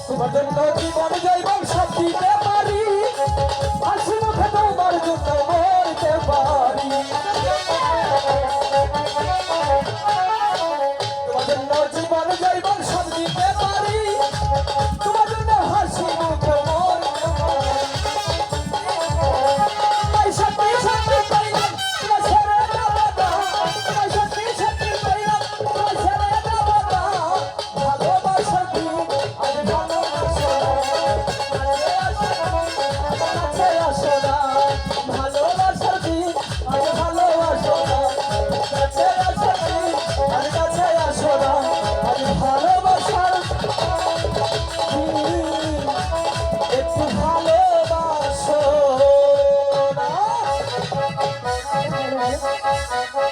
তোমার জন্য জীবন জৈবন সব দিতে পারি, হাসি মুখে তোমার জন্য মরতে পারি। তোমার জন্য জীবন জৈবন সব দিতে পারি, তোমার জন্য হাসি মুখে মরতে পারি। তাই সত্যি সত্যি কইলাম তোমার ছেড়ে যাব না, তাই সত্যি সত্যি কইলাম তোমার ছেড়ে যাব না। ভালোবাসা কি আজ ভালোবাসা কাছে আসো না, ভালোবাসা কি আজ ভালোবাসো না, কাছে আসো কি আজ কাছে আসো না, আজ ভালো